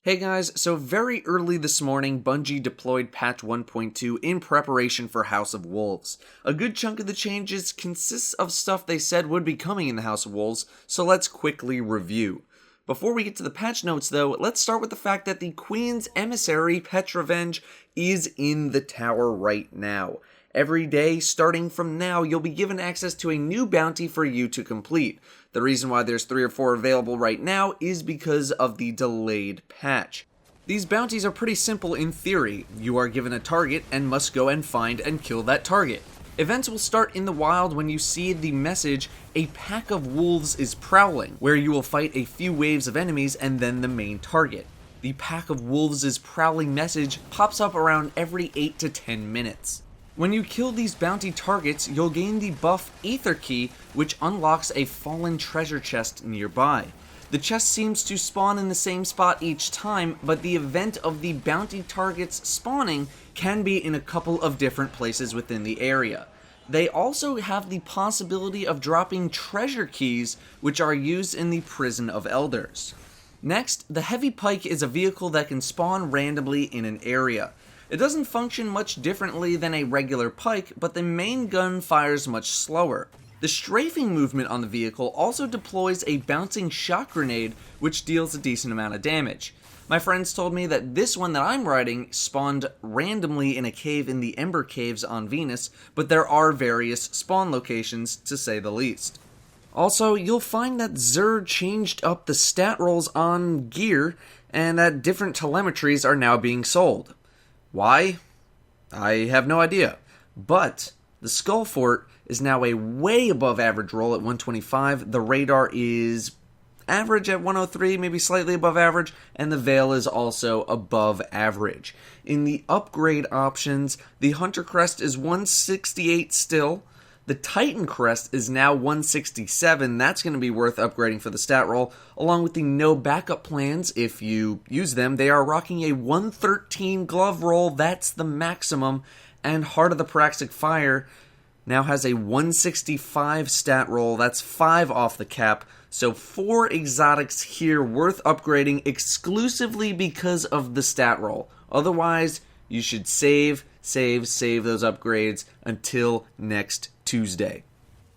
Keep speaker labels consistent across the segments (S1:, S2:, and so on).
S1: Hey guys, so very early this morning, Bungie deployed patch 1.2 in preparation for House of Wolves. A good chunk of the changes consists of stuff they said would be coming in the House of Wolves, so let's quickly review. Before we get to the patch notes though, let's start with the fact that the Queen's emissary, Petrovenge, is in the tower right now. Every day, starting from now, you'll be given access to a new bounty for you to complete. The reason why there's 3 or 4 available right now is because of the delayed patch. These bounties are pretty simple in theory. You are given a target and must go and find and kill that target. Events will start in the wild when you see the message, "A pack of wolves is prowling," where you will fight a few waves of enemies and then the main target. The pack of wolves is prowling message pops up around every 8 to 10 minutes. When you kill these bounty targets, you'll gain the buff Ether Key, which unlocks a fallen treasure chest nearby. The chest seems to spawn in the same spot each time, but the event of the bounty targets spawning can be in a couple of different places within the area. They also have the possibility of dropping treasure keys, which are used in the Prison of Elders. Next, the Heavy Pike is a vehicle that can spawn randomly in an area. It doesn't function much differently than a regular pike, but the main gun fires much slower. The strafing movement on the vehicle also deploys a bouncing shock grenade, which deals a decent amount of damage. My friends told me that this one that I'm riding spawned randomly in a cave in the Ember Caves on Venus, but there are various spawn locations to say the least. Also, you'll find that Xur changed up the stat rolls on gear, and that different telemetries are now being sold. Why? I have no idea. But the Skull Fort is now a way above average roll at 125. The radar is average at 103, maybe slightly above average, and the Veil is also above average. In the upgrade options, the Hunter Crest is 168 still. The Titan Crest is now 167, that's going to be worth upgrading for the stat roll, along with the no backup plans, if you use them. They are rocking a 113 glove roll, that's the maximum, and Heart of the Praxic Fire now has a 165 stat roll, that's 5 off the cap, so 4 exotics here worth upgrading exclusively because of the stat roll. Otherwise, you should save those upgrades until next Tuesday.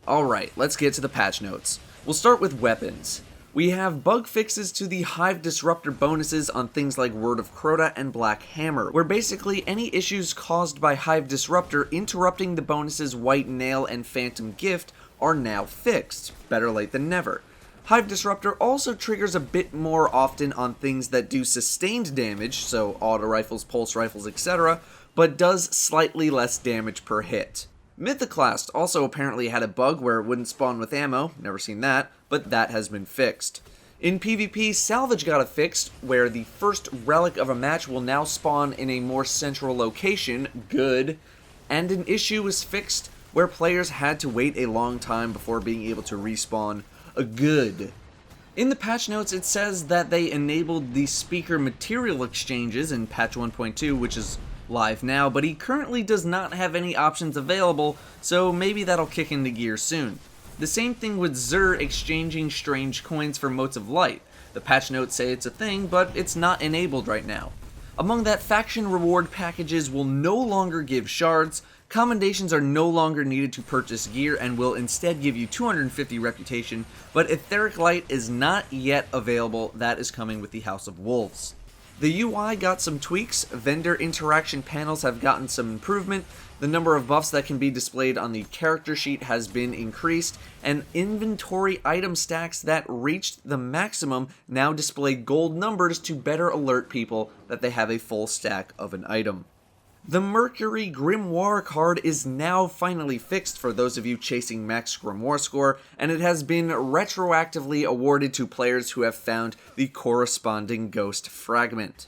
S1: Alright, let's get to the patch notes. We'll start with weapons. We have bug fixes to the Hive Disruptor bonuses on things like Word of Crota and Black Hammer, where basically any issues caused by Hive Disruptor interrupting the bonuses White Nail and Phantom Gift are now fixed. Better late than never. Hive Disruptor also triggers a bit more often on things that do sustained damage, so auto rifles, pulse rifles, etc., but does slightly less damage per hit. Mythoclast also apparently had a bug where it wouldn't spawn with ammo, never seen that, but that has been fixed. In PvP, Salvage got it fixed, where the first relic of a match will now spawn in a more central location, good, and an issue was fixed where players had to wait a long time before being able to respawn, good. In the patch notes, it says that they enabled the speaker material exchanges in patch 1.2, which is live now, but he currently does not have any options available, so maybe that'll kick into gear soon. The same thing with Xur exchanging strange coins for Motes of Light. The patch notes say it's a thing, but it's not enabled right now. Among that, faction reward packages will no longer give shards, commendations are no longer needed to purchase gear and will instead give you 250 reputation, but Etheric Light is not yet available. That is coming with the House of Wolves. The UI got some tweaks, vendor interaction panels have gotten some improvement, the number of buffs that can be displayed on the character sheet has been increased, and inventory item stacks that reached the maximum now display gold numbers to better alert people that they have a full stack of an item. The Mercury Grimoire card is now finally fixed for those of you chasing max Grimoire score, and it has been retroactively awarded to players who have found the corresponding ghost fragment.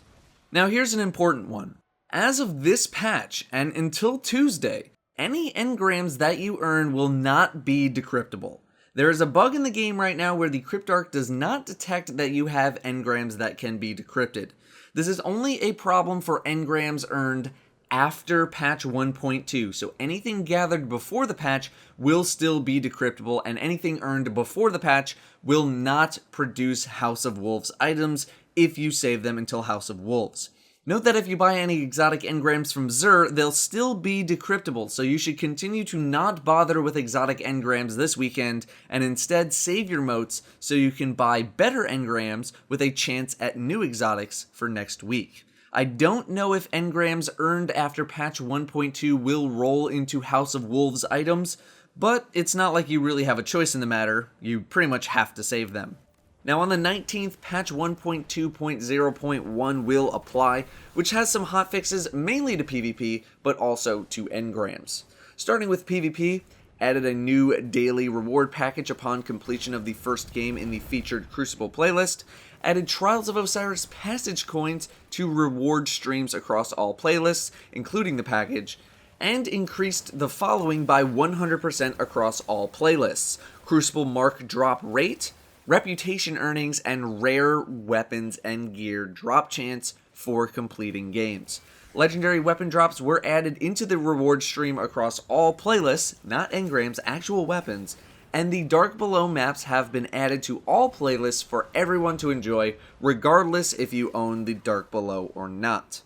S1: Now here's an important one. As of this patch, and until Tuesday, any engrams that you earn will not be decryptable. There is a bug in the game right now where the Cryptarch does not detect that you have engrams that can be decrypted. This is only a problem for engrams earned after patch 1.2, so anything gathered before the patch will still be decryptable, and anything earned before the patch will not produce House of Wolves items if you save them until House of Wolves. Note that if you buy any exotic engrams from Xur, they'll still be decryptable, so you should continue to not bother with exotic engrams this weekend, and instead save your motes so you can buy better engrams with a chance at new exotics for next week. I don't know if engrams earned after patch 1.2 will roll into House of Wolves items, but it's not like you really have a choice in the matter, you pretty much have to save them. Now on the 19th, patch 1.2.0.1 will apply, which has some hotfixes mainly to PvP, but also to engrams. Starting with PvP, added a new daily reward package upon completion of the first game in the featured Crucible playlist, added Trials of Osiris passage coins to reward streams across all playlists, including the package, and increased the following by 100% across all playlists: Crucible mark drop rate, reputation earnings, and rare weapons and gear drop chance for completing games. Legendary weapon drops were added into the reward stream across all playlists, not engrams, actual weapons, and the Dark Below maps have been added to all playlists for everyone to enjoy, regardless if you own the Dark Below or not.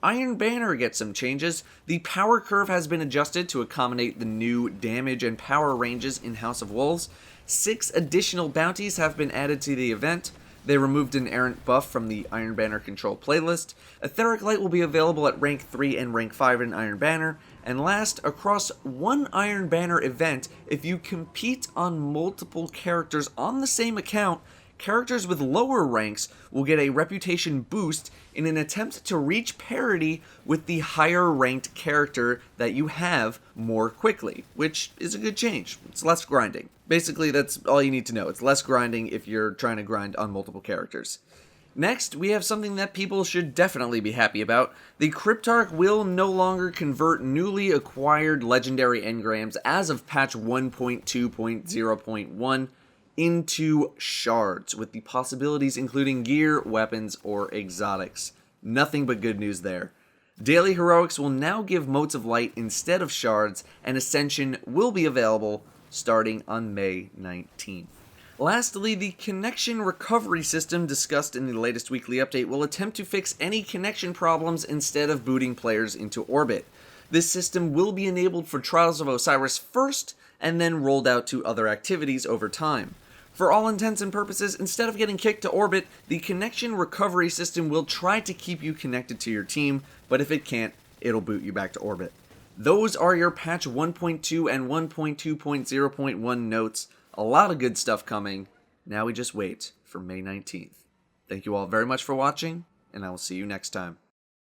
S1: Iron Banner gets some changes. The power curve has been adjusted to accommodate the new damage and power ranges in House of Wolves. 6 additional bounties have been added to the event. They removed an errant buff from the Iron Banner control playlist. Etheric Light will be available at rank 3 and rank 5 in Iron Banner. And last, across one Iron Banner event, if you compete on multiple characters on the same account, characters with lower ranks will get a reputation boost in an attempt to reach parity with the higher ranked character that you have more quickly, which is a good change. It's less grinding. Basically, that's all you need to know. It's less grinding if you're trying to grind on multiple characters. Next, we have something that people should definitely be happy about. The Cryptarch will no longer convert newly acquired legendary engrams as of patch 1.2.0.1 into shards, with the possibilities including gear, weapons, or exotics. Nothing but good news there. Daily heroics will now give motes of light instead of shards, and ascension will be available starting on May 19th. Lastly, the connection recovery system discussed in the latest weekly update will attempt to fix any connection problems instead of booting players into orbit. This system will be enabled for Trials of Osiris first, and then rolled out to other activities over time. For all intents and purposes, instead of getting kicked to orbit, the connection recovery system will try to keep you connected to your team, but if it can't, it'll boot you back to orbit. Those are your patch 1.2 and 1.2.0.1 notes. A lot of good stuff coming. Now we just wait for May 19th. Thank you all very much for watching, and I will see you next time.